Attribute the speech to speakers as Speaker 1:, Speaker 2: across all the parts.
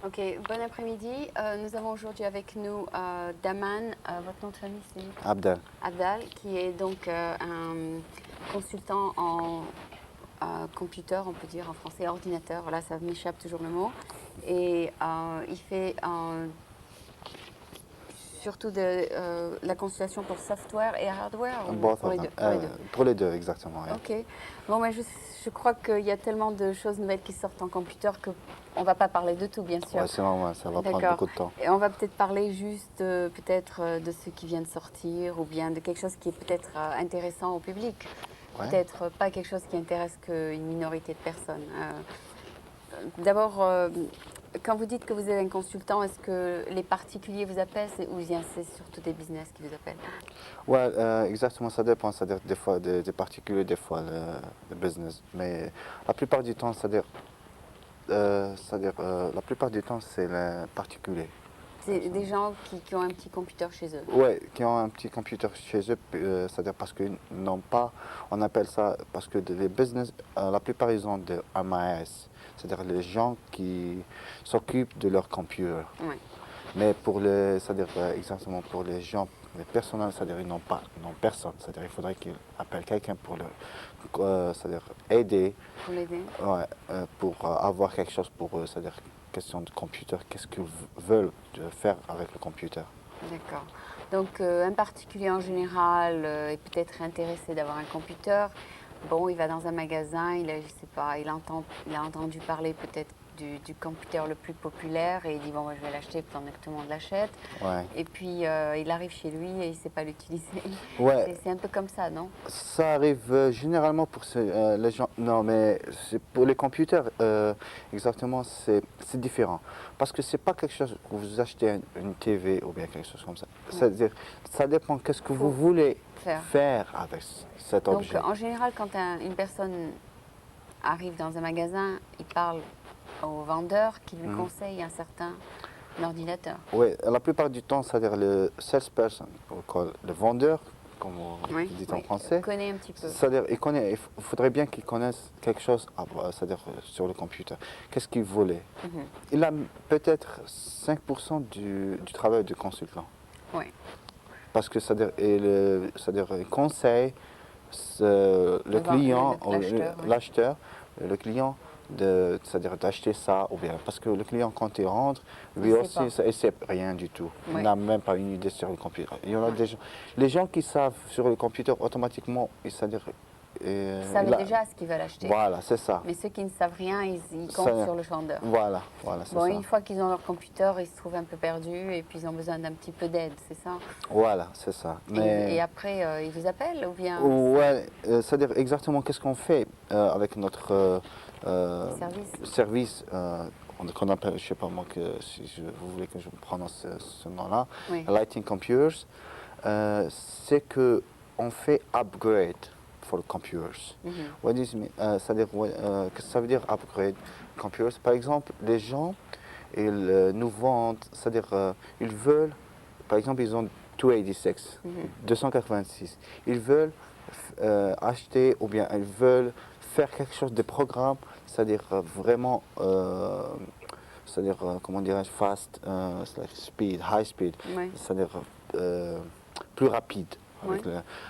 Speaker 1: Ok, bon après-midi. Nous avons aujourd'hui avec nous Daman, votre nom de famille c'est
Speaker 2: Abdel.
Speaker 1: Abdal, qui est donc un consultant en computer, on peut dire en français, ordinateur. Voilà, ça m'échappe toujours le mot. Et il fait surtout de la consultation pour software et hardware ou
Speaker 2: Both
Speaker 1: pour
Speaker 2: of
Speaker 1: les
Speaker 2: them.
Speaker 1: deux? Pour les deux.
Speaker 2: Pour les deux, exactement. Yeah.
Speaker 1: Ok. Bon, mais je crois qu'il y a tellement de choses nouvelles qui sortent en computer que on va pas parler de tout, bien sûr.
Speaker 2: Ouais, c'est normal, ça va prendre
Speaker 1: D'accord.
Speaker 2: beaucoup de temps.
Speaker 1: Et on va peut-être parler juste peut-être de ce qui vient de sortir ou bien de quelque chose qui est peut-être intéressant au public.
Speaker 2: Ouais.
Speaker 1: Peut-être pas quelque chose qui intéresse qu'une minorité de personnes. D'abord, quand vous dites que vous êtes un consultant, est-ce que les particuliers vous appellent ou bien c'est surtout des business qui vous appellent?
Speaker 2: Ouais, exactement, ça dépend. C'est-à-dire des fois des particuliers, des fois le business. Mais la plupart du temps, la plupart du temps, c'est les particuliers.
Speaker 1: C'est des gens qui ont un petit computer chez eux.
Speaker 2: Ouais, qui ont un petit computer chez eux, c'est-à-dire parce qu'ils n'ont pas, on appelle ça, parce que les business, la plupart ils ont de MAS, c'est-à-dire les gens qui s'occupent de leur computer.
Speaker 1: Ouais.
Speaker 2: Mais c'est-à-dire exactement pour les gens, les personnels, c'est-à-dire ils n'ont personne, c'est-à-dire il faudrait qu'ils appellent quelqu'un pour c'est-à-dire aider,
Speaker 1: Pour l'aider.
Speaker 2: ouais, pour avoir quelque chose pour eux, c'est-à-dire question de computer, qu'est-ce qu'ils veulent faire avec le computer.
Speaker 1: D'accord. Donc, un particulier en général est peut-être intéressé d'avoir un computer. Bon, il va dans un magasin, je sais pas, il a entendu parler peut-être du computer le plus populaire et il dit bon, moi, je vais l'acheter pendant que tout le monde l'achète.
Speaker 2: Ouais.
Speaker 1: Et puis, il arrive chez lui et il ne sait pas l'utiliser.
Speaker 2: Ouais,
Speaker 1: C'est un peu comme ça, non?
Speaker 2: ça arrive généralement pour les gens. Non, mais pour les computers, exactement, c'est différent. Parce que c'est pas quelque chose que vous achetez une TV ou bien quelque chose comme ça. C'est-à-dire, ça dépend qu'est-ce que vous voulez faire avec cet
Speaker 1: Donc,
Speaker 2: objet.
Speaker 1: en général, quand une personne arrive dans un magasin, il parle au vendeur qui lui conseille un certain ordinateur.
Speaker 2: Oui, la plupart du temps, c'est-à-dire le salesperson, le vendeur, comme on dit en français,
Speaker 1: connaît un petit peu.
Speaker 2: c'est-à-dire il faudrait bien qu'il connaisse quelque chose, c'est-à-dire sur le computer. Qu'est-ce qu'il voulait? Il a peut-être 5% du travail de consultant.
Speaker 1: Oui.
Speaker 2: Parce que c'est-à-dire il conseille le client, l'acheteur, le client, c'est-à-dire d'acheter ça ou bien parce que le client quand il rentre, lui aussi, il ne sait rien du tout. Il n'a même pas une idée sur le computer. Il y en a des gens, les gens qui savent sur le computer automatiquement, c'est-à-dire
Speaker 1: ils savent déjà ce qu'ils veulent acheter.
Speaker 2: Voilà, c'est ça.
Speaker 1: Mais ceux qui ne savent rien, ils comptent sur le vendeur.
Speaker 2: Voilà, c'est ça.
Speaker 1: Une fois qu'ils ont leur computer, ils se trouvent un peu perdus et puis ils ont besoin d'un petit peu d'aide, c'est ça?
Speaker 2: Voilà, c'est ça.
Speaker 1: Et après, ils vous appellent ou bien?
Speaker 2: Ouais, c'est-à-dire exactement qu'est-ce qu'on fait avec notre service qu'on appelle, je ne sais pas moi, si vous voulez que je prononce ce nom-là, Lighting Computers, c'est qu'on fait upgrade for computers. What is c'est-à-dire, qu'est-ce que ça veut dire upgrade computers? Par exemple, les gens, ils nous vendent, c'est-à-dire, ils veulent, par exemple, ils ont 286, 286. Ils veulent acheter ou bien ils veulent faire quelque chose de programme, c'est-à-dire vraiment, c'est-à-dire, comment dirais-je, fast, speed, high speed, c'est-à-dire plus rapide.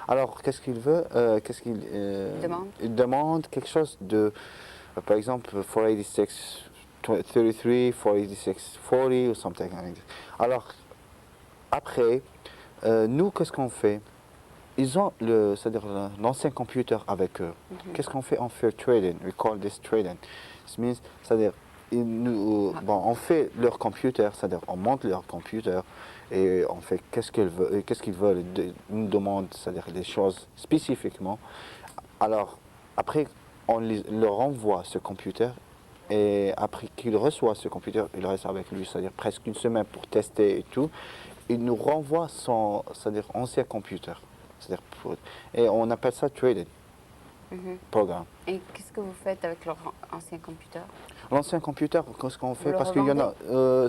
Speaker 2: Alors, qu'est-ce qu'il veut il demande quelque chose de, par exemple, 486, 33, 486, 40 ou something like that. Alors, après, nous, qu'est-ce qu'on fait? Ils ont c'est-à-dire l'ancien computer avec eux. Qu'est-ce qu'on fait? On fait trading. We call this trading. This means, c'est-à-dire, on fait leur computer, c'est-à-dire on monte leur computer et on fait qu'est-ce qu'ils veulent. Ils nous demandent, c'est-à-dire des choses spécifiquement. Alors, après, on leur envoie ce computer et après qu'il reçoit ce computer, il reste avec lui, c'est-à-dire presque une semaine pour tester et tout. Il nous renvoie son, c'est-à-dire ancien computer. Et on appelle ça trading programme.
Speaker 1: Et qu'est-ce que vous faites avec leur ancien computer?
Speaker 2: L'ancien computer, qu'est-ce qu'on fait? Parce qu'il y en a,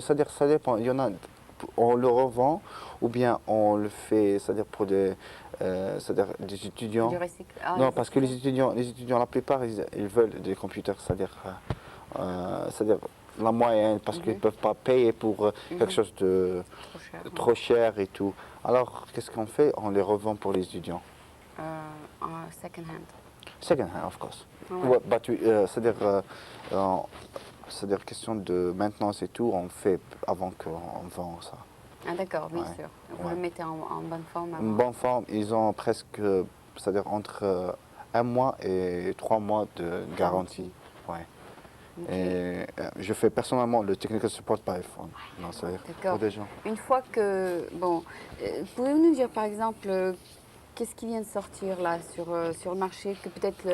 Speaker 2: c'est-à-dire ça dépend. Il y en a, on le revend ou bien on le fait, c'est-à-dire pour c'est-à-dire des étudiants. Non, parce que les étudiants, la plupart, ils veulent des computers, c'est-à-dire la moyenne parce qu'ils ne peuvent pas payer pour quelque chose de trop cher et tout. Alors, qu'est-ce qu'on fait? On les revend pour les étudiants.
Speaker 1: Second hand.
Speaker 2: Second hand, of course. C'est-à-dire question de maintenance et tout, on fait avant qu'on vend ça.
Speaker 1: Ah d'accord, bien sûr. Vous le mettez en bonne forme avant.
Speaker 2: En bonne forme, ils ont presque, c'est-à-dire entre 1 mois et 3 mois de garantie. Ouais. Et je fais personnellement le technical support par iPhone.
Speaker 1: D'accord. Une fois que, bon, pouvez-vous nous dire par exemple, qu'est-ce qui vient de sortir là sur le marché que peut-être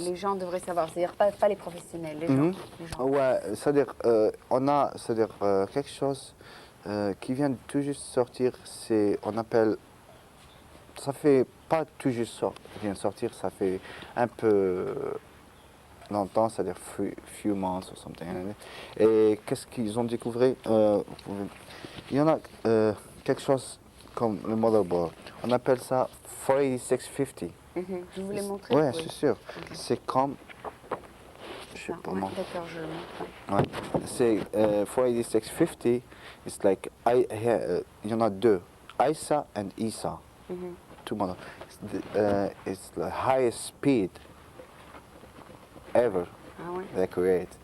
Speaker 1: les gens devraient savoir, c'est-à-dire pas les professionnels, les gens.
Speaker 2: Ouais, c'est-à-dire on a quelque chose qui vient de tout juste sortir, on appelle, ça fait pas tout juste vient de sortir, ça fait un peu longtemps, c'est-à-dire few months ou something. Et qu'est-ce qu'ils ont découvert? Il y en a quelque chose comme le motherboard, on appelle ça 48650.
Speaker 1: Je vous l'ai montré?
Speaker 2: Ouais, c'est sûr. Okay. C'est comme,
Speaker 1: je sais pas moi. D'accord, je le
Speaker 2: montre. Ouais. C'est 48650. It's like il y en a deux, ISA and ISA. Two models. It's the highest speed ever they create.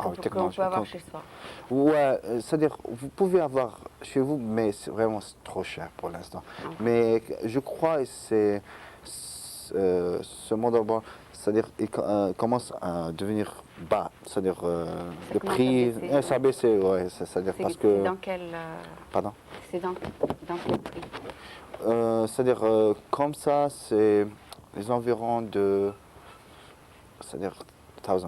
Speaker 1: On peut avoir chez soi.
Speaker 2: Ouais, c'est-à-dire vous pouvez avoir chez vous, mais c'est vraiment trop cher pour l'instant. Mais je crois que c'est ce motherboard, c'est-à-dire il commence à devenir bas, c'est-à-dire le prix, ça a baissé, ouais, c'est-à-dire parce que.
Speaker 1: C'est dans quel
Speaker 2: Pardon.
Speaker 1: C'est dans quel prix?
Speaker 2: C'est-à-dire comme ça, c'est les environs de, c'est-à-dire $1,000,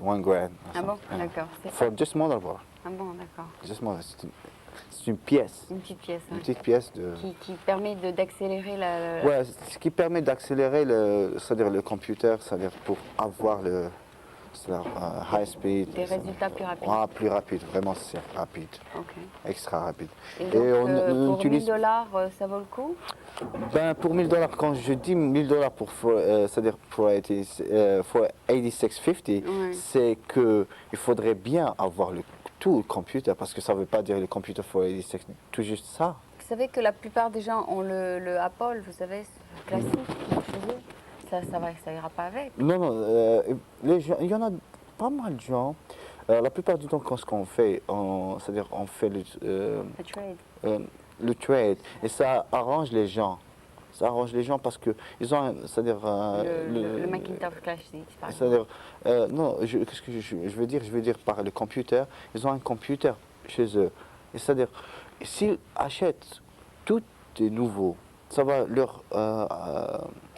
Speaker 2: $1,000.
Speaker 1: Ah bon, d'accord.
Speaker 2: For just motherboard.
Speaker 1: Ah bon, d'accord.
Speaker 2: Just motherboard. C'est une pièce.
Speaker 1: Une petite pièce.
Speaker 2: Une petite pièce de.
Speaker 1: Qui permet d'accélérer la.
Speaker 2: Ouais, ce qui permet d'accélérer c'est-à-dire le computer, c'est-à-dire pour avoir le high speed.
Speaker 1: Des résultats plus rapides.
Speaker 2: Ah, plus rapide, vraiment c'est rapide.
Speaker 1: Ok.
Speaker 2: Extra rapide.
Speaker 1: Et donc, pour $1,000, ça vaut le coup?
Speaker 2: Ben, pour $1,000, quand je dis $1,000 c'est-à-dire pour 8650, c'est qu'il faudrait bien avoir tout le computer, parce que ça ne veut pas dire le computer pour 86, tout juste ça.
Speaker 1: Vous savez que la plupart des gens ont le Apple, vous savez, classique, chez eux. Ça ira pas avec.
Speaker 2: Non, il y en a pas mal de gens. La plupart du temps, quand ce qu'on fait, c'est-à-dire on fait le
Speaker 1: trade.
Speaker 2: Le trade, et ça arrange les gens. Ça arrange les gens parce que ils ont, c'est-à-dire
Speaker 1: le Macintosh classique, par
Speaker 2: exemple. C'est-à-dire non, qu'est-ce que je veux dire? Je veux dire par le computer. Ils ont un computer chez eux. Et c'est-à-dire s'ils achètent tout est nouveau, ça va leur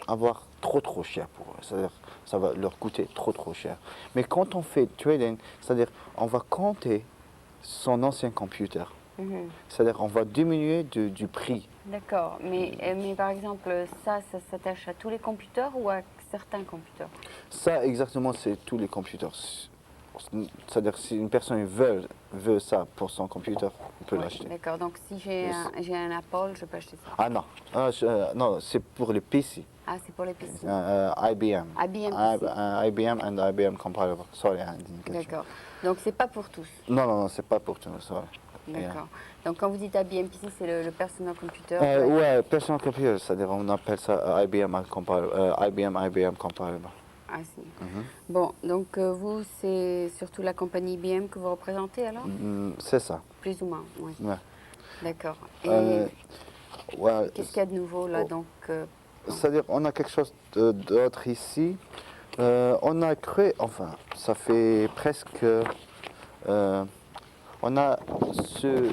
Speaker 2: avoir trop cher pour eux. C'est-à-dire ça va leur coûter trop cher. Mais quand on fait trading, c'est-à-dire on va compter son ancien computer. C'est-à-dire on va diminuer du prix.
Speaker 1: D'accord, mais par exemple, ça s'attache à tous les computers ou à certains computers?
Speaker 2: Ça, exactement, c'est tous les computers. C'est-à-dire si une personne veut ça pour son computer, on peut l'acheter.
Speaker 1: D'accord, donc si j'ai un Apple, je peux acheter ça?
Speaker 2: Ah non, non, c'est pour les PC.
Speaker 1: Ah, c'est pour les PC.
Speaker 2: IBM. IBM and IBM compatible. Sorry, I didn't get you.
Speaker 1: D'accord, donc c'est pas pour tous?
Speaker 2: Non, c'est pas pour tous, sorry.
Speaker 1: D'accord. Donc quand vous dites IBM PC, c'est le personal computer?
Speaker 2: Ouais, personal computer, c'est-à-dire on appelle ça IBM compatible. IBM compatible.
Speaker 1: Ah si. Bon, donc vous, c'est surtout la compagnie IBM que vous représentez alors?
Speaker 2: C'est ça.
Speaker 1: Plus ou moins, oui.
Speaker 2: Ouais.
Speaker 1: D'accord. Et qu'est-ce qu'il y a de nouveau là donc
Speaker 2: C'est-à-dire on a quelque chose d'autre ici. On a créé, enfin, ça fait presque... on a ce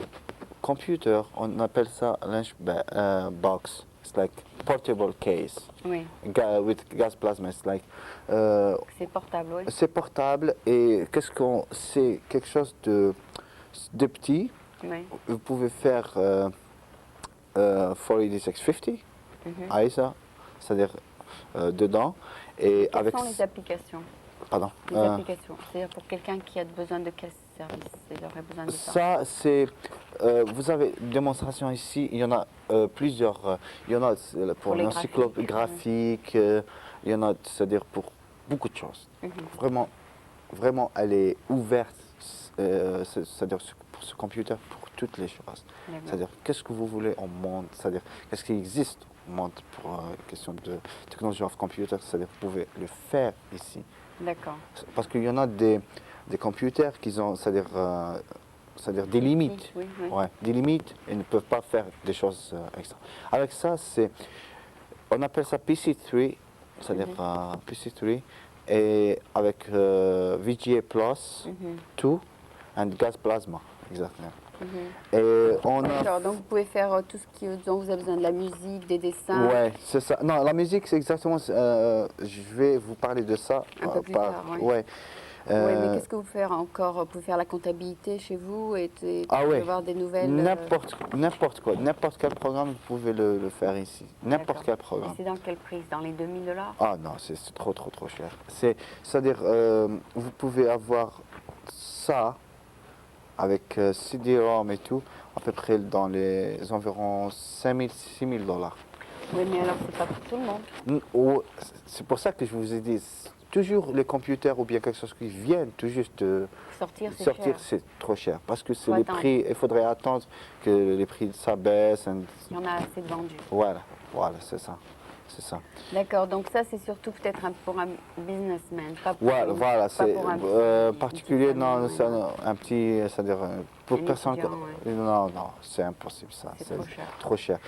Speaker 2: computer, on appelle ça lunch box. It's like portable case.
Speaker 1: Oui.
Speaker 2: With gas plasma. It's like.
Speaker 1: C'est portable, oui.
Speaker 2: C'est portable et c'est quelque chose de petit.
Speaker 1: Oui.
Speaker 2: Vous pouvez faire 48650, ISA, c'est-à-dire dedans. Et
Speaker 1: quelles sont les applications?
Speaker 2: Pardon.
Speaker 1: Les applications. C'est-à-dire pour quelqu'un qui a besoin de quel service il aurait besoin de ça?
Speaker 2: Ça, c'est... vous avez une démonstration ici, il y en a plusieurs. Il y en a pour l'encyclopédie graphique, il y en a, c'est-à-dire pour beaucoup de choses. Vraiment vraiment, elle est ouverte, c'est-à-dire pour ce computer, pour toutes les choses. C'est-à-dire, qu'est-ce que vous voulez en monde, c'est-à-dire, qu'est-ce qui existe au monde pour question de technologie of computer, c'est-à-dire, vous pouvez le faire ici.
Speaker 1: D'accord.
Speaker 2: Parce qu'il y en a des computers qui ont, c'est-à-dire des limites.
Speaker 1: Oui, oui.
Speaker 2: Ouais, des limites et ne peuvent pas faire des choses extra. Avec ça, on appelle ça PC3, c'est-à-dire PC3, et avec VGA Plus, 2 and Gas Plasma, exactement. Et
Speaker 1: D'accord, donc vous pouvez faire tout ce dont vous avez besoin, de la musique, des dessins.
Speaker 2: Ouais, c'est ça. Non, la musique, c'est exactement. Je vais vous parler de ça.
Speaker 1: Un peu plus tard, oui.
Speaker 2: Ouais.
Speaker 1: Oui, mais qu'est-ce que vous faites encore? Vous pouvez faire la comptabilité chez vous et avoir des nouvelles.
Speaker 2: N'importe quoi, n'importe quel programme, vous pouvez le faire ici. N'importe quel programme.
Speaker 1: Et c'est dans quel prix? Dans les $2000?
Speaker 2: Ah non, c'est trop cher. C'est-à-dire, vous pouvez avoir ça avec CD-ROM et tout, à peu près dans les environs $5000, $6000.
Speaker 1: Oui, mais alors c'est pas pour tout le monde.
Speaker 2: C'est pour ça que je vous ai dit, toujours les computers ou bien quelque chose qui viennent tout juste de
Speaker 1: sortir,
Speaker 2: c'est trop cher. Parce que c'est les prix, il faudrait attendre que les prix s'abaissent.
Speaker 1: Il y en a assez de vendus.
Speaker 2: Voilà, c'est ça.
Speaker 1: D'accord, donc ça c'est surtout peut-être pour un businessman, pas pour,
Speaker 2: voilà, c'est
Speaker 1: pour un
Speaker 2: particulier, non, c'est un petit, c'est-à-dire pour personne. Non, c'est impossible ça.
Speaker 1: C'est
Speaker 2: trop cher.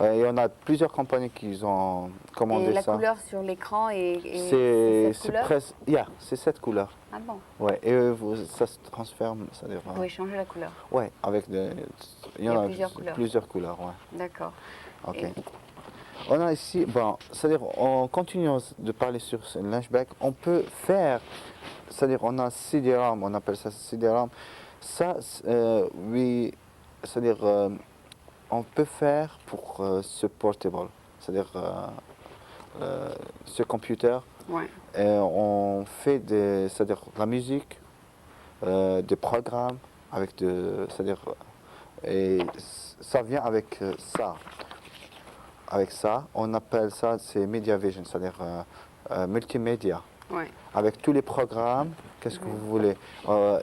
Speaker 2: Et on a plusieurs compagnies qui ont commandé ça.
Speaker 1: Et la couleur sur l'écran c'est cette couleur?
Speaker 2: C'est cette couleur.
Speaker 1: Ah bon?
Speaker 2: Ouais, et ça se transforme, c'est-à-dire.
Speaker 1: Vous pouvez changer la couleur?
Speaker 2: Ouais, avec il y en a plusieurs couleurs, ouais.
Speaker 1: D'accord.
Speaker 2: Ok. On a ici, c'est-à-dire, en continuant de parler sur ce Lunchback, on peut faire, c'est-à-dire, on a CD-ROM, on appelle ça CD-ROM. Ça, oui, c'est-à-dire, on peut faire pour ce portable, c'est-à-dire ce computer.
Speaker 1: Ouais.
Speaker 2: On fait c'est-à-dire la musique, des programmes avec c'est-à-dire et ça vient avec ça. Avec ça, on appelle ça c'est Media Vision, c'est-à-dire multimédia.
Speaker 1: Ouais.
Speaker 2: Avec tous les programmes, qu'est-ce que vous voulez?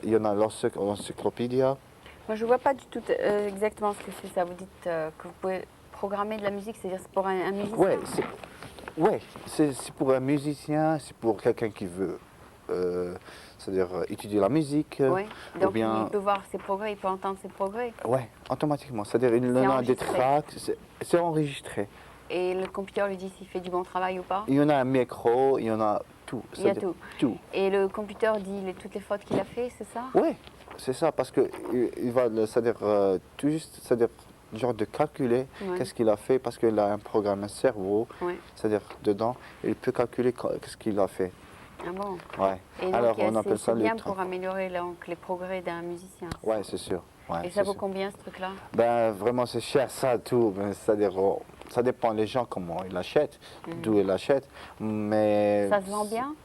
Speaker 2: Il y en a l'encyclopédie.
Speaker 1: Moi, je ne vois pas du tout exactement ce que c'est ça. Vous dites que vous pouvez programmer de la musique, c'est-à-dire c'est pour un musicien?
Speaker 2: C'est pour un musicien, c'est pour quelqu'un qui veut c'est-à-dire étudier la musique.
Speaker 1: Oui, donc il peut voir ses progrès, il peut entendre ses progrès.
Speaker 2: Oui, automatiquement. C'est-à-dire il en a des tracks, c'est enregistré.
Speaker 1: Et le computer lui dit s'il fait du bon travail ou pas?
Speaker 2: Il y en a un micro, il y en a tout.
Speaker 1: Il y a tout. Et le computer dit toutes les fautes qu'il a fait, c'est ça?
Speaker 2: Oui, c'est ça, parce qu'il va, c'est-à-dire tout juste, c'est-à-dire genre de calculer qu'est-ce qu'il a fait, parce qu'il a un programme, un cerveau, c'est-à-dire dedans, il peut calculer qu'est-ce qu'il a fait.
Speaker 1: Ah bon?
Speaker 2: Ouais.
Speaker 1: Et
Speaker 2: alors on appelle ça
Speaker 1: bien pour améliorer les progrès d'un musicien.
Speaker 2: Oui, c'est sûr. Ouais,
Speaker 1: et ça vaut combien ce truc-là?
Speaker 2: Ben vraiment c'est cher ça tout, c'est-à-dire ça dépend les gens comment ils l'achètent, d'où ils l'achètent, mais
Speaker 1: ça se vend bien?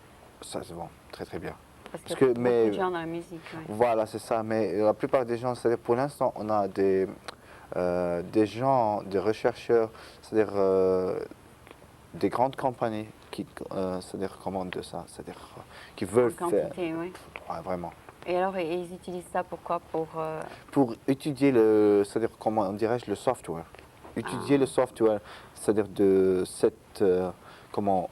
Speaker 2: Ça se vend très très bien.
Speaker 1: Parce que beaucoup de gens dans la musique.
Speaker 2: Voilà, c'est ça, mais la plupart des gens, c'est-à-dire pour l'instant on a des gens, des chercheurs, c'est-à-dire des grandes compagnies qui c'est-à-dire commandent de ça, c'est-à-dire qui veulent faire.
Speaker 1: Oui.
Speaker 2: Ouais, vraiment.
Speaker 1: Et alors, ils utilisent ça pourquoi?
Speaker 2: Pour étudier c'est-à-dire comment dirais-je, le software. Étudier le software, c'est-à-dire de comment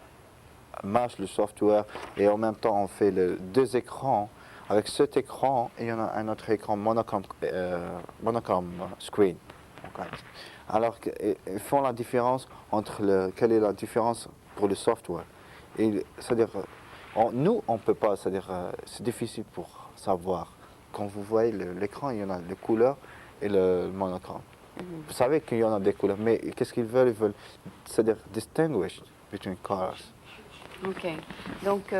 Speaker 2: marche le software, et en même temps on fait deux écrans. Avec cet écran, il y en a un autre écran monochrome screen. Okay. Alors ils font la différence entre quelle est la différence pour le software. Et c'est-à-dire nous on peut pas, c'est-à-dire c'est difficile pour savoir. Quand vous voyez l'écran, il y en a les couleurs et le monochrome. Vous savez qu'il y en a des couleurs, mais qu'est-ce qu'ils veulent? Ils veulent, c'est-à-dire distinguish between colors.
Speaker 1: Ok. Donc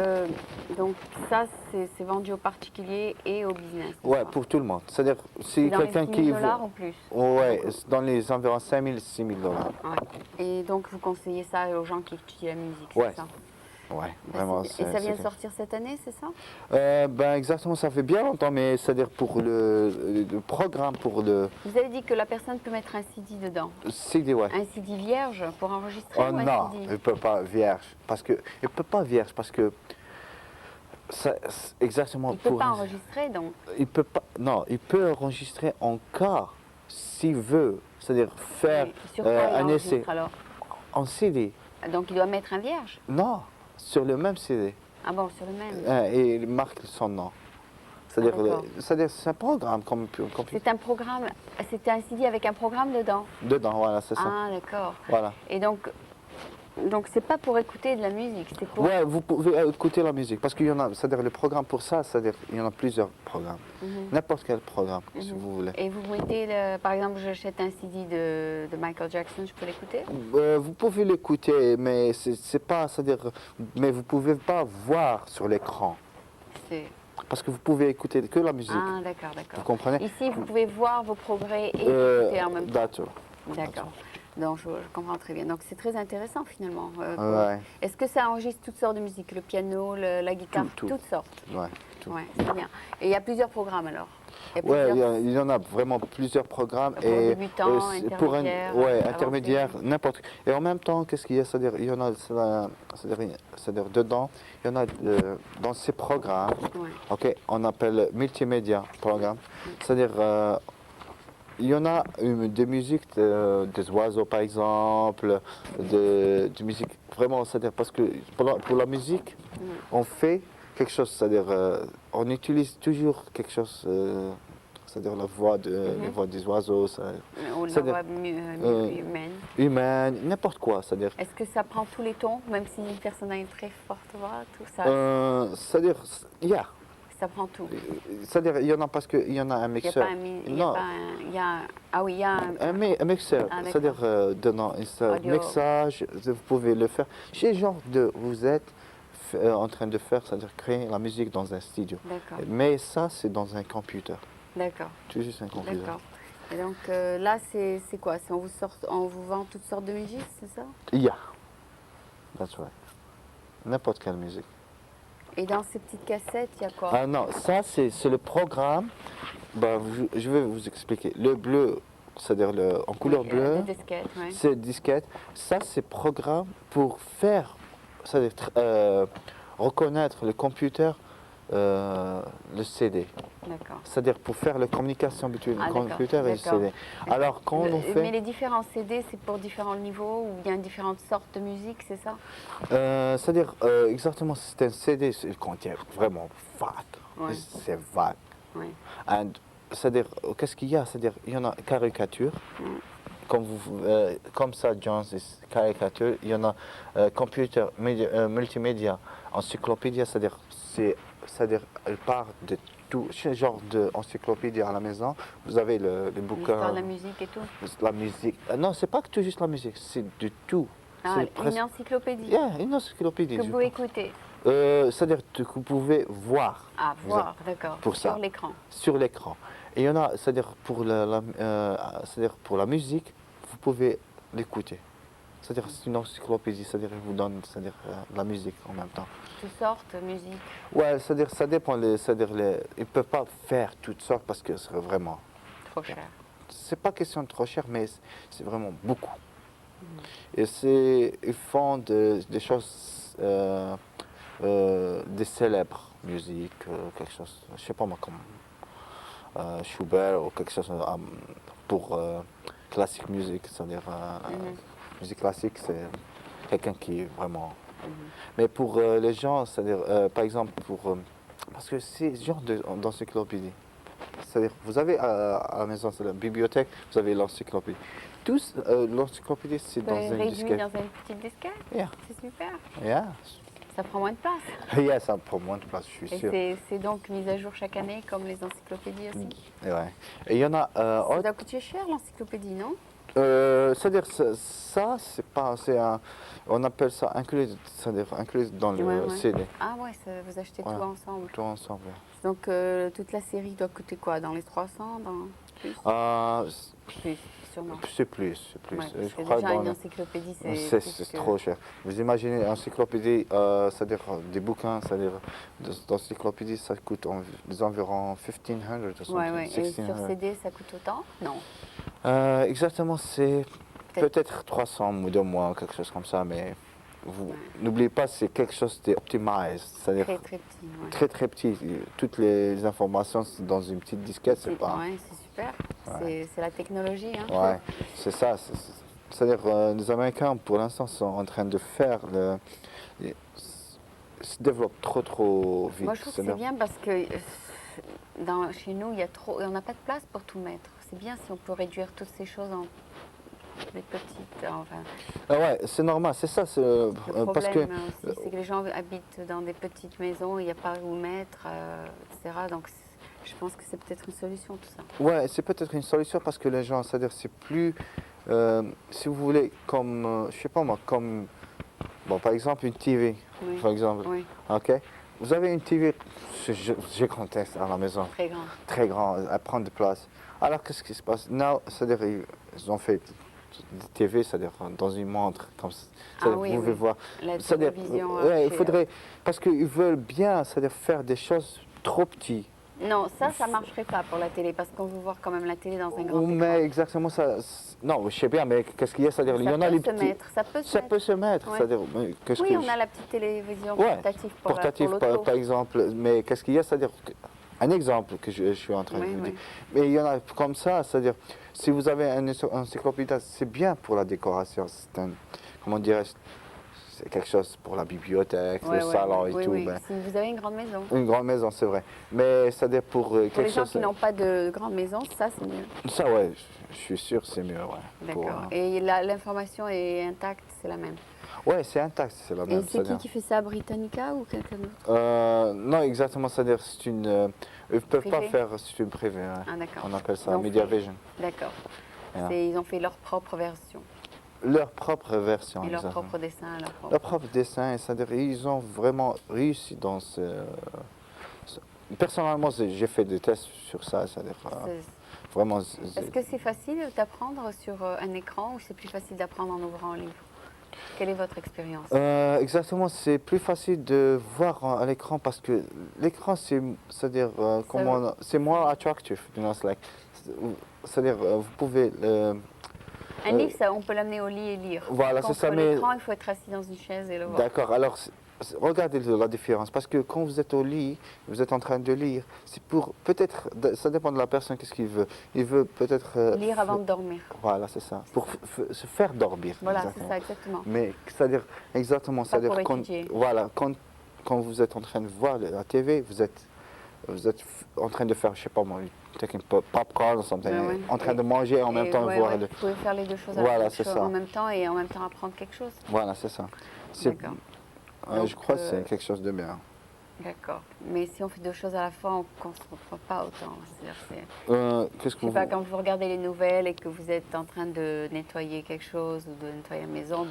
Speaker 1: ça, c'est vendu aux particuliers et aux business.
Speaker 2: Oui, pour tout le monde. C'est-à-dire, si quelqu'un qui
Speaker 1: veut... $1000 ou plus?
Speaker 2: Oui, dans les environs $5000, $6000.
Speaker 1: Ouais. Et donc, vous conseillez ça aux gens qui étudient la musique, c'est ça?
Speaker 2: Oui, vraiment.
Speaker 1: Et ça vient de sortir cette année, c'est ça?
Speaker 2: Exactement, ça fait bien longtemps, mais c'est-à-dire pour le programme, pour le...
Speaker 1: Vous avez dit que la personne peut mettre un CD dedans?
Speaker 2: CD, ouais.
Speaker 1: Un CD vierge pour enregistrer ou un
Speaker 2: non,
Speaker 1: CD?
Speaker 2: il ne peut pas vierge. Il peut pas vierge parce que Exactement.
Speaker 1: Il ne peut pas enregistrer donc.
Speaker 2: Il peut pas. Non, il peut enregistrer encore s'il veut, c'est-à-dire faire un essai.
Speaker 1: Alors
Speaker 2: en CD.
Speaker 1: Donc il doit mettre un vierge?
Speaker 2: Non, sur le même CD.
Speaker 1: Ah bon, sur le même.
Speaker 2: Et il marque son nom. C'est-à-dire c'est un programme comme.
Speaker 1: C'est un programme, c'est un CD avec un programme dedans?
Speaker 2: Dedans, voilà, c'est ça.
Speaker 1: Ah d'accord.
Speaker 2: Voilà.
Speaker 1: Et donc c'est pas pour écouter de la musique, c'est pour...
Speaker 2: Ouais, vous pouvez écouter la musique, parce qu'il y en a, c'est-à-dire le programme pour ça, c'est-à-dire il y en a plusieurs programmes. N'importe quel programme, si vous voulez.
Speaker 1: Et vous mettez, par exemple, j'achète un CD de Michael Jackson, je peux l'écouter?
Speaker 2: Vous pouvez l'écouter, mais c'est pas, c'est-à-dire, mais vous pouvez pas voir sur l'écran. Parce que vous pouvez écouter que la musique.
Speaker 1: Ah d'accord, d'accord.
Speaker 2: Vous comprenez?
Speaker 1: Ici, vous pouvez voir vos progrès et écouter en même temps. D'accord. Donc je comprends très bien. Donc c'est très intéressant finalement.
Speaker 2: Ouais.
Speaker 1: Est-ce que ça enregistre toutes sortes de musique? Le piano, la guitare, toutes sortes?
Speaker 2: Ouais, tout.
Speaker 1: Ouais, c'est bien. Et il y a plusieurs programmes alors?
Speaker 2: Il y en a vraiment plusieurs programmes.
Speaker 1: Pour débutants, intermédiaires.
Speaker 2: Intermédiaires, n'importe. Et en même temps, qu'est-ce qu'il y a? C'est-à-dire, il y en a, c'est-à-dire dedans, il y en a dans ces programmes, on appelle multimédia programme. C'est-à-dire, il y en a des musiques des oiseaux par exemple, de musique vraiment, c'est-à-dire parce que pour la musique, on fait quelque chose, c'est-à-dire on utilise toujours quelque chose, c'est-à-dire la voix des oiseaux,
Speaker 1: ou la voix
Speaker 2: humaine, n'importe quoi, c'est-à-dire.
Speaker 1: Est-ce que ça prend tous les tons, même si une personne a une très forte voix, tout ça?
Speaker 2: C'est-à-dire,
Speaker 1: ça prend tout.
Speaker 2: C'est-à-dire, il y en a parce qu'il y en a un mixeur.
Speaker 1: Il y a
Speaker 2: un mixeur. C'est-à-dire, dedans, un mixage, vous pouvez le faire. Chez genre vous êtes en train de faire, c'est-à-dire créer la musique dans un studio. Mais ça, c'est dans un computer.
Speaker 1: D'accord.
Speaker 2: C'est juste un computer.
Speaker 1: D'accord. Et donc là, c'est quoi? On vous vend toutes sortes de musique, c'est ça?
Speaker 2: Yeah. That's right. N'importe quelle musique.
Speaker 1: Et dans ces petites cassettes, il y a quoi?
Speaker 2: Ah non, ça c'est le programme. Je vais vous expliquer. Le bleu, c'est-à-dire en couleur bleue, c'est disquette. Ça c'est programme pour faire, c'est-à-dire reconnaître le computer, le CD. C'est-à-dire pour faire la communication entre le computer et le CD. Alors quand on fait...
Speaker 1: Mais les différents CD, c'est pour différents niveaux ou il y a différentes sortes de musique, c'est ça?
Speaker 2: C'est-à-dire exactement, c'est un CD, il contient vraiment vague. C'est vague. C'est-à-dire, qu'est-ce qu'il y a? C'est-à-dire, il y en a caricature. Comme ça, Jones, caricature. Il y en a computer, multimédia, encyclopédie, c'est-à-dire, elle part de tout, genre d'encyclopédie à la maison. Vous avez le bouquin.
Speaker 1: L'histoire de la musique et tout?
Speaker 2: La musique. Non, c'est pas que juste la musique, c'est de tout.
Speaker 1: Une encyclopédie?
Speaker 2: Une encyclopédie.
Speaker 1: Que vous écoutez?
Speaker 2: C'est-à-dire que vous pouvez voir.
Speaker 1: Ah, voir, d'accord. Sur l'écran?
Speaker 2: Sur l'écran. Et il y en a, c'est-à-dire pour pour la musique, vous pouvez l'écouter. C'est-à-dire c'est une encyclopédie, c'est-à-dire il vous donne, c'est-à-dire la musique en même temps.
Speaker 1: Toutes sortes de musique?
Speaker 2: Ouais, c'est-à-dire ça dépend. C'est-à-dire ils ne peuvent pas faire toutes sortes parce que ce serait vraiment
Speaker 1: trop cher.
Speaker 2: C'est pas question de trop cher, mais c'est vraiment beaucoup. Et ils font des choses, des célèbres musiques, quelque chose, je sais pas moi, comme Schubert ou quelque chose pour classique musique, c'est-à-dire musique classique, c'est quelqu'un qui est vraiment... Mais pour les gens, c'est-à-dire, par exemple, parce que c'est genre d'encyclopédie. C'est-à-dire, vous avez à la maison, c'est la bibliothèque, vous avez l'encyclopédie. L'encyclopédie, c'est dans une disquette.
Speaker 1: Dans une petite disquette?
Speaker 2: Yeah.
Speaker 1: C'est super.
Speaker 2: Yeah.
Speaker 1: Ça prend moins de place?
Speaker 2: Yeah, ça prend moins de place, je suis sûr.
Speaker 1: Et c'est donc mis à jour chaque année, comme les encyclopédies aussi?
Speaker 2: Ouais. Et il y en a...
Speaker 1: ça doit coûter cher, l'encyclopédie, non?
Speaker 2: C'est-à-dire, ça, c'est pas... on appelle ça inclus, c'est-à-dire inclus dans le CD.
Speaker 1: Ah ouais, vous achetez tout ensemble?
Speaker 2: Tout ensemble,
Speaker 1: Donc, toute la série doit coûter quoi? Dans les 300? Plus? Plus, sûrement.
Speaker 2: C'est plus.
Speaker 1: Ouais, je crois déjà une encyclopédie, c'est
Speaker 2: trop cher. Vous imaginez, une encyclopédie, c'est-à-dire des bouquins, c'est-à-dire d'encyclopédie, ça coûte environ 1500 ou
Speaker 1: ouais. Et sur CD, ça coûte autant? Non.
Speaker 2: Exactement, c'est peut-être 300 ou 2 mois, quelque chose comme ça, mais n'oubliez pas, c'est quelque chose d'optimisé, c'est-à-dire
Speaker 1: très petit.
Speaker 2: Très très petit. Toutes les informations dans une petite disquette, c'est pas.
Speaker 1: Ouais, c'est super. C'est la technologie. Hein.
Speaker 2: Ouais, c'est ça. C'est-à-dire les Américains, pour l'instant, sont en train de faire se développent trop vite.
Speaker 1: Moi, je trouve que c'est bien parce que chez nous, on n'a pas de place pour tout mettre. C'est bien si on peut réduire toutes ces choses en des petites. Enfin.
Speaker 2: Ah ouais, c'est normal, c'est ça.
Speaker 1: Le problème parce que aussi, c'est que les gens habitent dans des petites maisons, il n'y a pas où mettre, etc. Donc, je pense que c'est peut-être une solution tout ça.
Speaker 2: Ouais, c'est peut-être une solution parce que les gens, c'est-à-dire, c'est plus, si vous voulez, comme, je sais pas moi, comme, bon, par exemple, une TV, par exemple.
Speaker 1: Oui.
Speaker 2: Ok. Vous avez une TV gigantesque à la maison.
Speaker 1: Très grand.
Speaker 2: Très grand, elle prend de place. Alors, qu'est-ce qui se passe? Non, c'est-à-dire, ils ont fait des TV, c'est-à-dire dans une montre, comme ça.
Speaker 1: Oui,
Speaker 2: vous pouvez voir.
Speaker 1: La télévision.
Speaker 2: Il faudrait, parce qu'ils veulent bien, c'est-à-dire faire des choses trop petites.
Speaker 1: Non, ça ne marcherait pas pour la télé, parce qu'on veut voir quand même la télé dans un grand écran.
Speaker 2: Mais exactement ça. Non, je sais bien, mais qu'est-ce qu'il y a? C'est-à-dire, il y en a les petits. Ça peut se mettre.
Speaker 1: Ouais.
Speaker 2: C'est-à-dire,
Speaker 1: oui, on a la petite télévision portative pour
Speaker 2: portative, par exemple. Mais qu'est-ce qu'il y a? C'est-à-dire, un exemple que je suis en train de vous dire. Mais il y en a comme ça, c'est-à-dire, si vous avez un encyclopédie, c'est bien pour la décoration. C'est un, comment dirais-je? C'est quelque chose pour la bibliothèque, le salon et tout.
Speaker 1: Oui. Si vous avez une grande maison.
Speaker 2: Une grande maison, c'est vrai. Mais ça dépend pour quelque chose.
Speaker 1: Pour les gens qui n'ont pas de grande maison, ça c'est mieux.
Speaker 2: Ça, ouais, je suis sûr c'est mieux, ouais.
Speaker 1: D'accord. Et l'information est intacte, c'est la même.
Speaker 2: Oui, c'est intact, c'est la même.
Speaker 1: Et c'est qui fait ça, Britannica ou quelqu'un d'autre?
Speaker 2: Non, exactement, c'est-à-dire c'est une... ils ne peuvent pas faire, c'est une privée. Hein.
Speaker 1: Ah, d'accord.
Speaker 2: On appelle ça MediaVision.
Speaker 1: D'accord. Ils ont fait leur propre version.
Speaker 2: Leur propre version.
Speaker 1: Et leur propre dessin.
Speaker 2: Leur propre dessin, c'est-à-dire ils ont vraiment réussi dans ce... Personnellement, j'ai fait des tests sur ça, c'est-à-dire vraiment...
Speaker 1: Est-ce que c'est facile d'apprendre sur un écran ou c'est plus facile d'apprendre en ouvrant un livre? Quelle est votre expérience?
Speaker 2: Exactement, c'est plus facile de voir à l'écran parce que l'écran, c'est-à-dire c'est moins attractif, c'est-à-dire vous pouvez...
Speaker 1: Un livre, on peut l'amener au lit et lire.
Speaker 2: Voilà, c'est ça. Mais
Speaker 1: l'écran, il faut être assis dans une chaise et le voir.
Speaker 2: D'accord. Alors, regardez la différence. Parce que quand vous êtes au lit, vous êtes en train de lire, c'est pour peut-être, ça dépend de la personne, qu'est-ce qu'il veut. Il veut peut-être
Speaker 1: lire avant de dormir.
Speaker 2: Voilà, c'est ça. Pour se faire dormir.
Speaker 1: Voilà, c'est ça, exactement.
Speaker 2: Mais c'est-à-dire exactement, c'est-à-dire quand vous êtes en train de voir la TV, vous êtes en train de faire, je sais pas moi, taking popcorn ou something, en train de manger en même temps voir.
Speaker 1: Vous pouvez faire les deux choses en même temps et en même temps apprendre quelque chose.
Speaker 2: Voilà, c'est ça.
Speaker 1: D'accord.
Speaker 2: Je crois que c'est quelque chose de bien.
Speaker 1: D'accord. Mais si on fait deux choses à la fois, on ne concentre pas autant.
Speaker 2: Qu'est-ce que
Speaker 1: je sais pas, quand vous regardez les nouvelles et que vous êtes en train de nettoyer quelque chose ou de nettoyer la maison,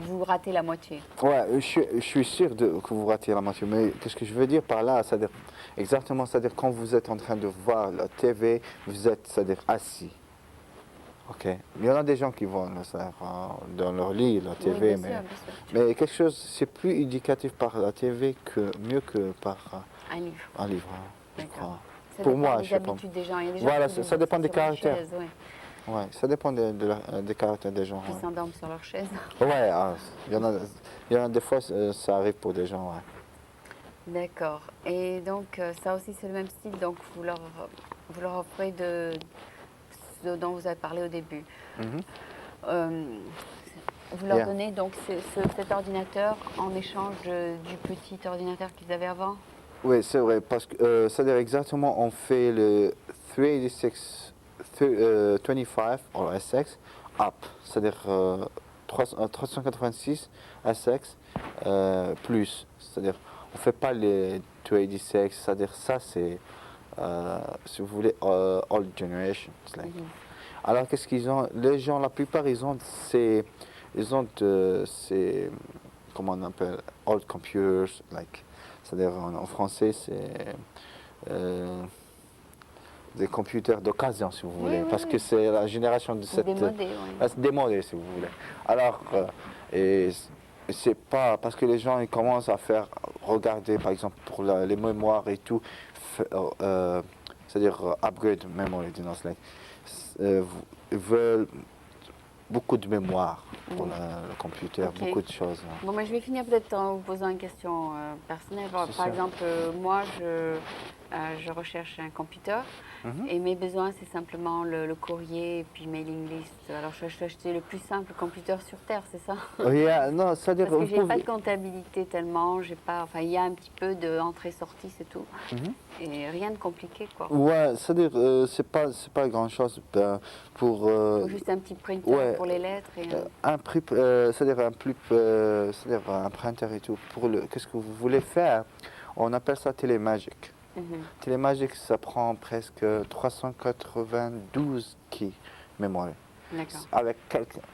Speaker 1: vous ratez la moitié.
Speaker 2: Ouais, je suis sûr que vous ratez la moitié. Mais qu'est-ce que je veux dire par là? C'est-à-dire, exactement, c'est-à-dire quand vous êtes en train de voir la TV, vous êtes, c'est-à-dire assis. Ok. Il y en a des gens qui vont dans leur lit, la TV,
Speaker 1: bien sûr.
Speaker 2: Mais quelque chose, c'est plus éducatif par la TV mieux que par
Speaker 1: un livre.
Speaker 2: Un livre,
Speaker 1: je crois.
Speaker 2: Pour moi,
Speaker 1: je sais pas. Des gens. Il y a des gens
Speaker 2: voilà, ça dépend des caractères.
Speaker 1: Ouais,
Speaker 2: ça dépend des caractères des gens.
Speaker 1: Qui s'endorment sur leur chaise.
Speaker 2: Ouais, il y en a des fois, ça arrive pour des gens, ouais.
Speaker 1: D'accord. Et donc, ça aussi, c'est le même style. Donc, vous leur offrez ce dont vous avez parlé au début. Vous leur donnez donc cet ordinateur en échange du petit ordinateur qu'ils avaient avant?
Speaker 2: Oui, c'est vrai, parce que c'est-à-dire exactement, on fait le 386 25 ou SX up, c'est-à-dire 386 SX plus, c'est-à-dire on ne fait pas les 286, c'est-à-dire ça c'est, si vous voulez, old generation. Alors qu'est-ce qu'ils ont? Les gens, la plupart, ils ont comment on appelle, old computers, c'est-à-dire en français, c'est des computers d'occasion, si vous voulez, parce que c'est la génération de cette... Démodé, si vous voulez. Alors, et c'est pas parce que les gens ils commencent à regarder, par exemple, pour les mémoires et tout, c'est-à-dire upgrade memory, ils veulent beaucoup de mémoire. pour le computer, beaucoup de choses.
Speaker 1: Bon, mais je vais finir peut-être en vous posant une question personnelle. Par exemple, moi, je recherche un computer et mes besoins, c'est simplement le courrier et puis mailing list. Alors, je vais acheter le plus simple computer sur Terre, c'est ça?
Speaker 2: Non, c'est-à-dire
Speaker 1: parce que j'ai pas de comptabilité tellement, j'ai pas, enfin, il y a un petit peu d'entrée-sortie, c'est tout. Et rien de compliqué, quoi.
Speaker 2: Ouais, c'est-à-dire, c'est pas grand-chose pour...
Speaker 1: juste un petit printer pour les lettres et...
Speaker 2: c'est-à-dire un printer et tout. Qu'est-ce que vous voulez faire? On appelle ça Télémagic. Télémagic, ça prend presque 392 keys mémoire.
Speaker 1: D'accord.
Speaker 2: Avec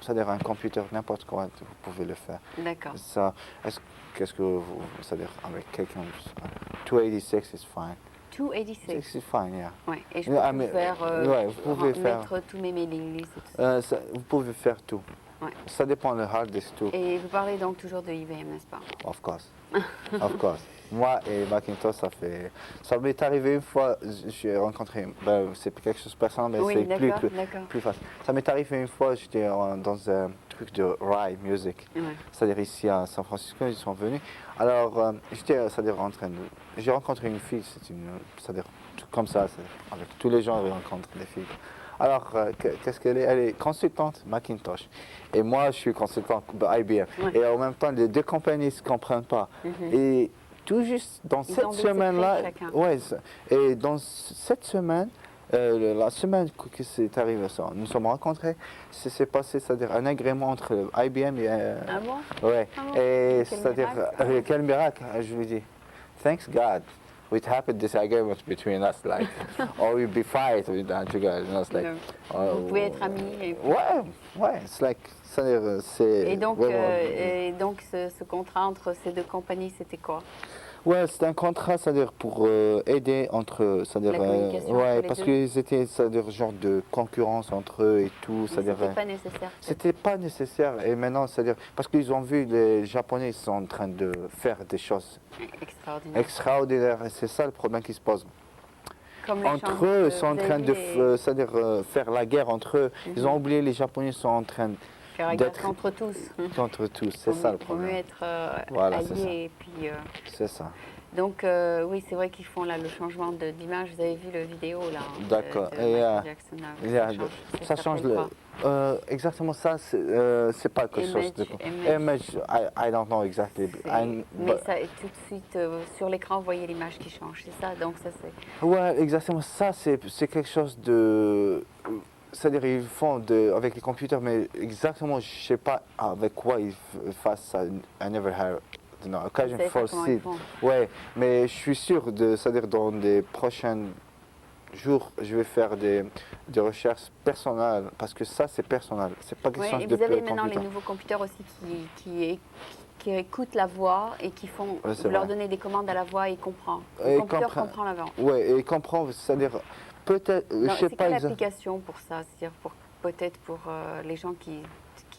Speaker 2: c'est-à-dire un computer, n'importe quoi, vous pouvez le faire.
Speaker 1: D'accord.
Speaker 2: Qu'est-ce que vous, c'est-à-dire avec quelqu'un, 286 is fine.
Speaker 1: 286.
Speaker 2: C'est fine, yeah.
Speaker 1: Ouais, et je peux mettre tous mes mailing lists et tout ça.
Speaker 2: Vous pouvez faire tout.
Speaker 1: Ouais.
Speaker 2: Ça dépend de hard disk tout.
Speaker 1: Et vous parlez donc toujours de IBM, n'est-ce pas?
Speaker 2: Of course. Of course. Moi et Macintosh, ça m'est arrivé une fois, j'ai rencontré, c'est quelque chose de personnel, mais c'est plus facile. Ça m'est arrivé une fois, j'étais dans un truc de Rai Music, c'est-à-dire ici à San Francisco, ils sont venus. Alors, j'ai rencontré une fille, c'est-à-dire comme ça, avec tous les gens, j'ai rencontré des filles. Alors, qu'est-ce qu'elle est? Elle est consultante Macintosh. Et moi, je suis consultant IBM. Et en même temps, les deux compagnies ne se comprennent pas. Et tout juste dans cette semaine-là, et dans cette semaine, la semaine que c'est arrivé ça, nous sommes rencontrés, c'est passé, c'est-à-dire un agrément entre IBM et...
Speaker 1: ah bon?
Speaker 2: Ouais.
Speaker 1: Ah bon?
Speaker 2: Et c'est-à-dire, quel miracle, je lui dis. Thanks God. It happened this agreement between us, like, or we'd be fired with that together. You know, it's like,
Speaker 1: vous pouvez être amis. Et
Speaker 2: ouais, it's like, c'est.
Speaker 1: Et donc, ce contrat entre ces deux compagnies, c'était quoi?
Speaker 2: Ouais, c'était un contrat, c'est-à-dire pour aider entre, c'est-à-dire, parce qu'ils étaient, c'est-à-dire, genre de concurrence entre eux et tout, c'est-à-dire.
Speaker 1: C'était pas nécessaire.
Speaker 2: C'était pas nécessaire, et maintenant, c'est-à-dire, parce qu'ils ont vu les Japonais, ils sont en train de faire des choses extraordinaires, et c'est ça le problème qui se pose. Entre eux, ils sont en train de, c'est-à-dire, faire la guerre entre eux. Ils ont oublié, les Japonais sont en train
Speaker 1: d'être contre tous.
Speaker 2: Contre tous, c'est ça le problème.
Speaker 1: Il faut mieux être alliés et puis...
Speaker 2: c'est ça.
Speaker 1: Donc oui, c'est vrai qu'ils font là le changement d'image. Vous avez vu la vidéo là?
Speaker 2: D'accord. Ça change le... exactement ça, c'est pas quelque chose de... Image, I don't know exactly.
Speaker 1: Mais ça, tout de suite, sur l'écran, vous voyez l'image qui change, c'est ça? Donc ça c'est...
Speaker 2: Ouais, exactement. Ça, c'est quelque chose de... C'est-à-dire ils font avec les computers, mais exactement, je ne sais pas avec quoi ils fassent ça. I never had occasion for see. Ouais, mais je suis sûr c'est-à-dire dans les prochains jours, je vais faire des recherches personnelles, parce que ça, c'est personnel. C'est pas quelque chose de
Speaker 1: vous avez maintenant les nouveaux computers aussi qui écoutent la voix et qui font, vous leur donnez des commandes à la voix et ils comprennent. Le computer comprend la voix.
Speaker 2: Oui, et il comprend, c'est-à-dire, peut-être, je sais pas exactement.
Speaker 1: C'est l'application pour ça, c'est-à-dire peut-être pour les gens qui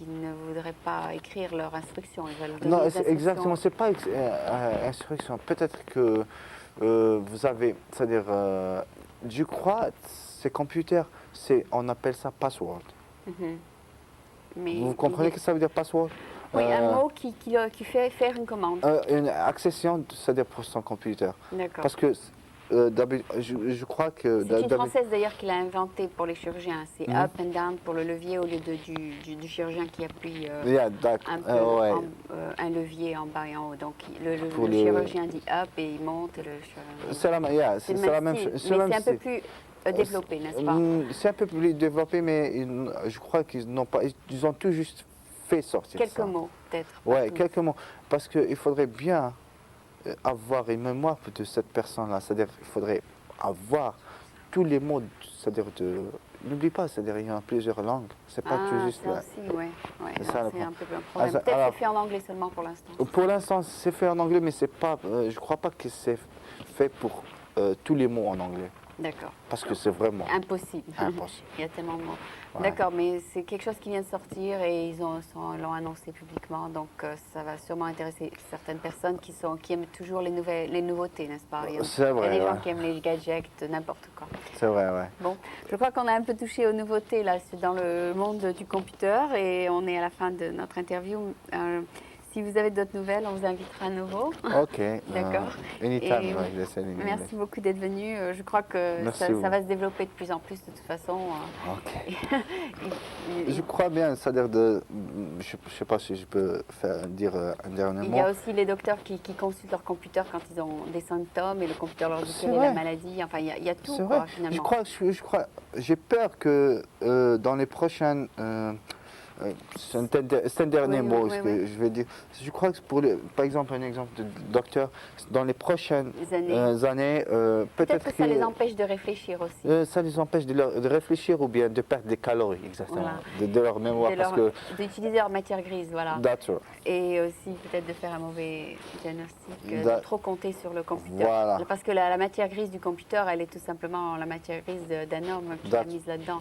Speaker 1: ne voudraient pas écrire leur instruction, ils veulent donner des instructions.
Speaker 2: Exactement, c'est pas instruction. Peut-être que vous avez, c'est-à-dire, je crois, ces computers, on appelle ça password. Vous comprenez ce que ça veut dire password?
Speaker 1: Oui, un mot qui fait faire une commande.
Speaker 2: Une accession, c'est-à-dire pour son computer.
Speaker 1: D'accord.
Speaker 2: Parce que je crois que...
Speaker 1: C'est une Française d'ailleurs qui l'a inventé pour les chirurgiens. C'est up and down pour le levier au lieu du chirurgien qui appuie un levier en bas et en haut. Donc le chirurgien dit up et il monte.
Speaker 2: C'est la même chose.
Speaker 1: Mais c'est un peu plus développé, n'est-ce pas?
Speaker 2: C'est un peu plus développé, mais je crois qu'ils n'ont pas... Ils ont tout juste fait sortir
Speaker 1: quelques mots, peut-être.
Speaker 2: Oui, quelques mots. Parce qu'il faudrait bien avoir une mémoire de cette personne-là. C'est-à-dire qu'il faudrait avoir tous les mots, c'est-à-dire n'oublie pas, c'est-à-dire il y a plusieurs langues. C'est pas tout juste là.
Speaker 1: Aussi, c'est un peu un problème. Peut-être c'est fait en anglais seulement pour l'instant.
Speaker 2: Pour l'instant, c'est fait en anglais, mais c'est pas. Je crois pas que c'est fait pour tous les mots en anglais.
Speaker 1: D'accord.
Speaker 2: Parce que c'est vraiment
Speaker 1: impossible. Il y a tellement de monde. Ouais. D'accord, mais c'est quelque chose qui vient de sortir et ils l'ont annoncé publiquement, donc ça va sûrement intéresser certaines personnes qui aiment toujours les nouveautés, n'est-ce pas?
Speaker 2: C'est vrai.
Speaker 1: Il y a des gens qui aiment les gadgets, n'importe quoi.
Speaker 2: C'est vrai, ouais.
Speaker 1: Bon, je crois qu'on a un peu touché aux nouveautés là dans le monde du computer et on est à la fin de notre interview. Si vous avez d'autres nouvelles, on vous invitera à nouveau.
Speaker 2: Ok.
Speaker 1: D'accord. Merci beaucoup d'être venu. Je crois que ça va se développer de plus en plus de toute façon.
Speaker 2: Ok. Je crois bien, c'est-à-dire je ne sais pas si je peux dire un dernier mot.
Speaker 1: Il y a aussi les docteurs qui consultent leur computer quand ils ont des symptômes et le computer leur dit quelle est la maladie. Enfin, il y a tout quoi, finalement.
Speaker 2: J'ai peur que dans les prochaines... c'est un dernier mot, que je vais dire. Je crois que par exemple, un exemple de docteur, dans les prochaines années
Speaker 1: peut-être que ça les empêche de réfléchir aussi.
Speaker 2: Ça les empêche de réfléchir ou bien de perdre des calories, exactement, de leur mémoire.
Speaker 1: D'utiliser leur matière grise, voilà.
Speaker 2: D'accord.
Speaker 1: Et aussi peut-être de faire un mauvais diagnostic, de trop compter sur le computer.
Speaker 2: Voilà.
Speaker 1: Parce que la matière grise du computer, elle est tout simplement la matière grise d'un homme qui l'a mise là-dedans.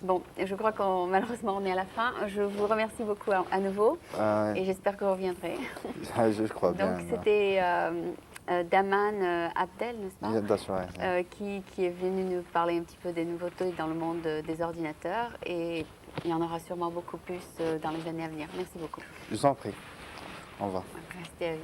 Speaker 1: Bon, je crois qu'on malheureusement on est à la fin. Je vous remercie beaucoup à nouveau et j'espère que vous reviendrez.
Speaker 2: Je crois bien.
Speaker 1: Donc c'était Daman Abdel, n'est-ce pas, qui est venu nous parler un petit peu des nouveautés dans le monde des ordinateurs et il y en aura sûrement beaucoup plus dans les années à venir. Merci beaucoup.
Speaker 2: Je vous en prie. Au revoir.
Speaker 1: Restez à